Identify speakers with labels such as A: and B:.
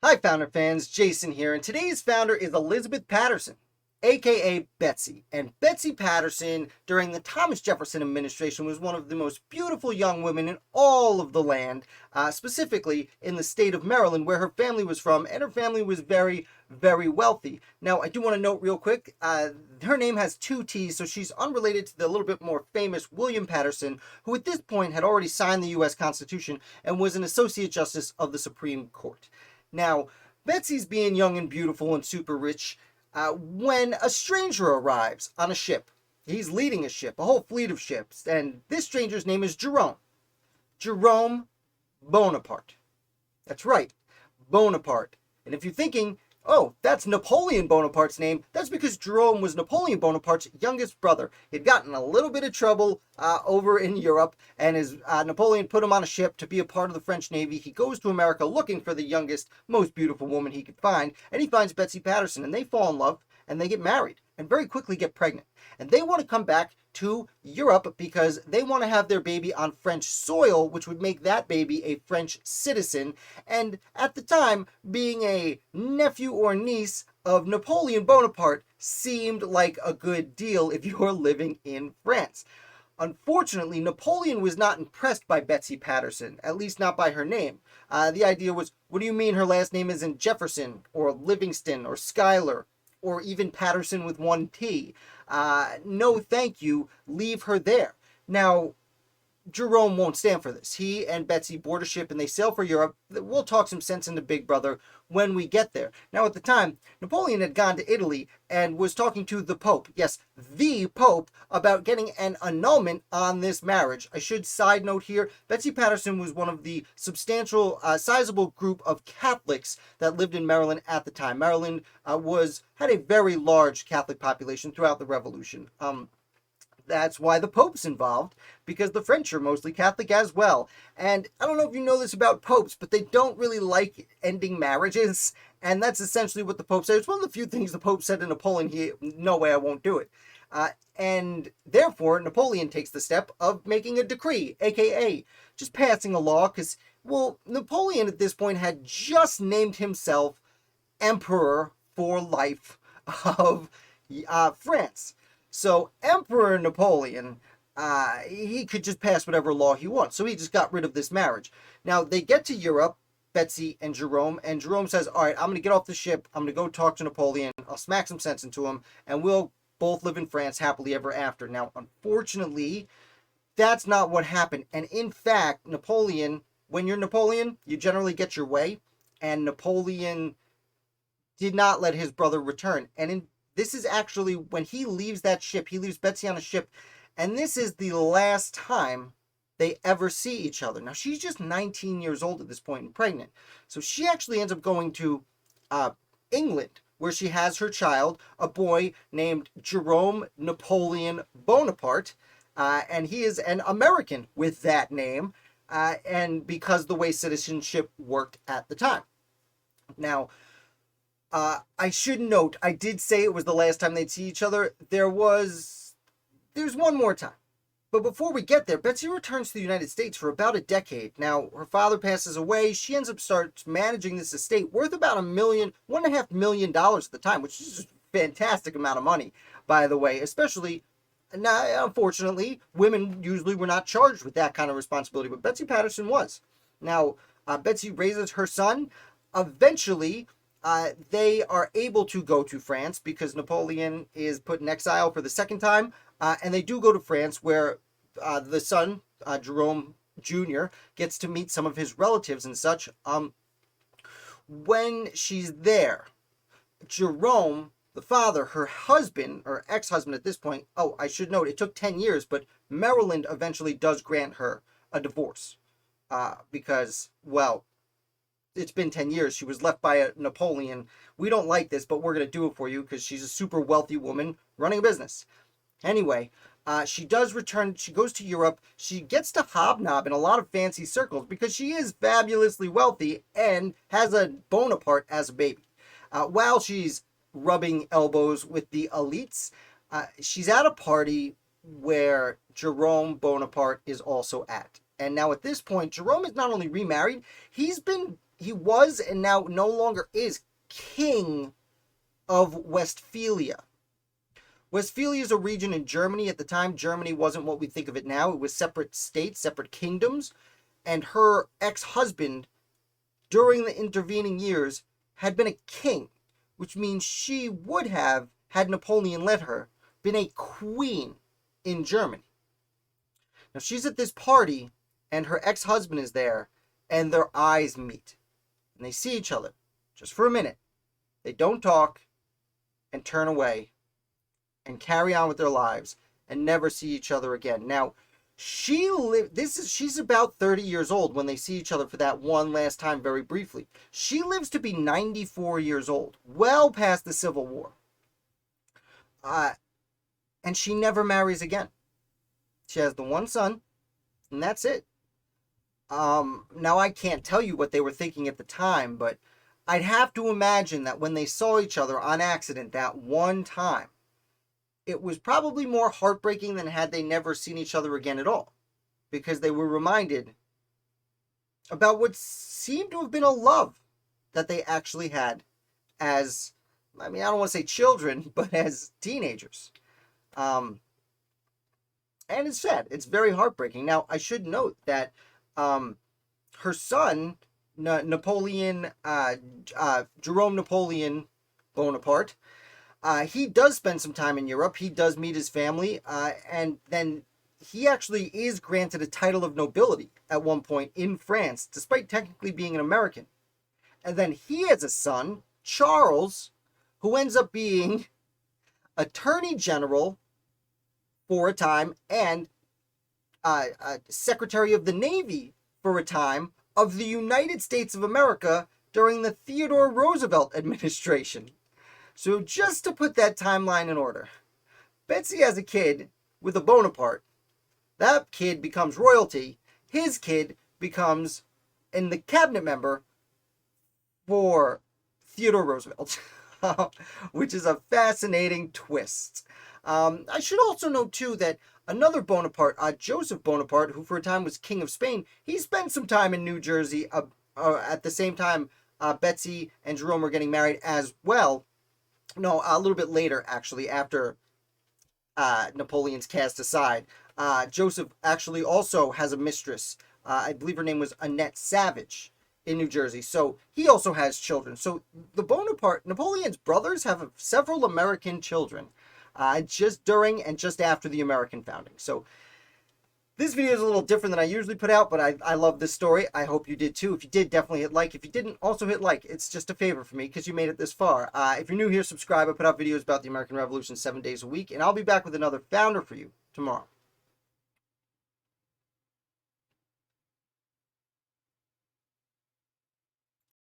A: Hi, Founder fans. Jason here, and today's founder is Elizabeth Patterson, aka Betsy. And Betsy Patterson, during the Thomas Jefferson administration, was one of the most beautiful young women in all of the land, specifically in the state of Maryland, where her family was from, and her family was very, very wealthy. Now, I do want to note real quick, her name has two T's, so she's unrelated to the little bit more famous William Patterson, who at this point had already signed the U.S. Constitution and was an Associate Justice of the Supreme Court. Now, Betsy's being young and beautiful and super rich when a stranger arrives on a ship. He's leading a ship, a whole fleet of ships, and this stranger's name is Jerome. Jerome Bonaparte. That's right, Bonaparte. And if you're thinking, oh, that's Napoleon Bonaparte's name, that's because Jerome was Napoleon Bonaparte's youngest brother. He'd gotten a little bit of trouble over in Europe, and his Napoleon put him on a ship to be a part of the French Navy. He goes to America looking for the youngest, most beautiful woman he could find, and he finds Betsy Patterson, and they fall in love, and they get married, and very quickly get pregnant. And they want to come back to Europe because they want to have their baby on French soil, which would make that baby a French citizen. And at the time, being a nephew or niece of Napoleon Bonaparte seemed like a good deal if you were living in France. Unfortunately, Napoleon was not impressed by Betsy Patterson, at least not by her name. The idea was, what do you mean her last name isn't Jefferson or Livingston or Schuyler or even Patterson with one T? No, thank you. Leave her there. Now, Jerome won't stand for this. He and Betsy board a ship and they sail for Europe. We'll talk some sense into Big Brother when we get there. Now, at the time, Napoleon had gone to Italy and was talking to the Pope, yes, the Pope, about getting an annulment on this marriage. I should side note here, Betsy Patterson was one of the substantial, sizable group of Catholics that lived in Maryland at the time. Maryland had a very large Catholic population throughout the Revolution. That's why the Pope's involved, because the French are mostly Catholic as well. And I don't know if you know this about popes, but they don't really like ending marriages. And that's essentially what the Pope said. It's one of the few things the Pope said to Napoleon, no way, I won't do it. And therefore, Napoleon takes the step of making a decree, aka just passing a law, because, well, Napoleon at this point had just named himself Emperor for life of France. So Emperor Napoleon, he could just pass whatever law he wants. So he just got rid of this marriage. Now they get to Europe, Betsy and Jerome says, all right, I'm going to get off the ship. I'm going to go talk to Napoleon. I'll smack some sense into him, and we'll both live in France happily ever after. Now, unfortunately, that's not what happened. And in fact, Napoleon, when you're Napoleon, you generally get your way. And Napoleon did not let his brother return. And this is actually when he leaves that ship, he leaves Betsy on a ship, and this is the last time they ever see each other. Now, she's just 19 years old at this point and pregnant. So she actually ends up going to England, where she has her child, a boy named Jerome Napoleon Bonaparte, and he is an American with that name, and because the way citizenship worked at the time. Now, I should note, I did say it was the last time they'd see each other. There's one more time. But before we get there, Betsy returns to the United States for about a decade. Now, her father passes away. She ends up starts managing this estate worth about $1.5 million at the time, which is a fantastic amount of money, by the way. Especially, now, unfortunately, women usually were not charged with that kind of responsibility, but Betsy Patterson was. Now, Betsy raises her son. Eventually, they are able to go to France because Napoleon is put in exile for the second time, and they do go to France where the son, Jerome Jr., gets to meet some of his relatives and such. When she's there, Jerome, the father, her husband, or ex-husband at this point, oh, I should note, it took 10 years, but Maryland eventually does grant her a divorce because, well, it's been 10 years. She was left by a Napoleon. We don't like this, but we're going to do it for you because she's a super wealthy woman running a business. Anyway, she does return. She goes to Europe. She gets to hobnob in a lot of fancy circles because she is fabulously wealthy and has a Bonaparte as a baby. While she's rubbing elbows with the elites, she's at a party where Jerome Bonaparte is also at. And now at this point, Jerome is not only remarried, he's been he was and now no longer is king of Westphalia. Westphalia is a region in Germany. At the time, Germany wasn't what we think of it now. It was separate states, separate kingdoms. And her ex-husband, during the intervening years, had been a king, which means she would have, had Napoleon let her, been a queen in Germany. Now she's at this party, and her ex-husband is there, and their eyes meet. And they see each other, just for a minute. They don't talk, and turn away, and carry on with their lives, and never see each other again. Now, she's about 30 years old when they see each other for that one last time very briefly. She lives to be 94 years old, well past the Civil War. And she never marries again. She has the one son, and that's it. Now I can't tell you what they were thinking at the time, but I'd have to imagine that when they saw each other on accident that one time, it was probably more heartbreaking than had they never seen each other again at all, because they were reminded about what seemed to have been a love that they actually had as, I don't want to say children, but as teenagers. And it's sad. It's very heartbreaking. Now, I should note that her son, Napoleon, Jerome Napoleon Bonaparte, he does spend some time in Europe. He does meet his family, and then he actually is granted a title of nobility at one point in France, despite technically being an American. And then he has a son, Charles, who ends up being Attorney General for a time and Secretary of the Navy for a time of the United States of America during the Theodore Roosevelt administration. So just to put that timeline in order, Betsy has a kid with a Bonaparte. That kid becomes royalty. His kid becomes the cabinet member for Theodore Roosevelt, which is a fascinating twist. I should also note, too, that another Bonaparte, Joseph Bonaparte, who for a time was king of Spain, he spent some time in New Jersey at the same time Betsy and Jerome were getting married as well. No, a little bit later, actually, after Napoleon's cast aside. Joseph actually also has a mistress. I believe her name was Annette Savage in New Jersey. So he also has children. So Napoleon's brothers have several American children just during and just after the American founding. So this video is a little different than I usually put out, but I love this story. I hope you did too. If you did, definitely hit like. If you didn't, also hit like. It's just a favor for me because you made it this far. If you're new here, subscribe. I put out videos about the American Revolution 7 days a week, and I'll be back with another founder for you tomorrow.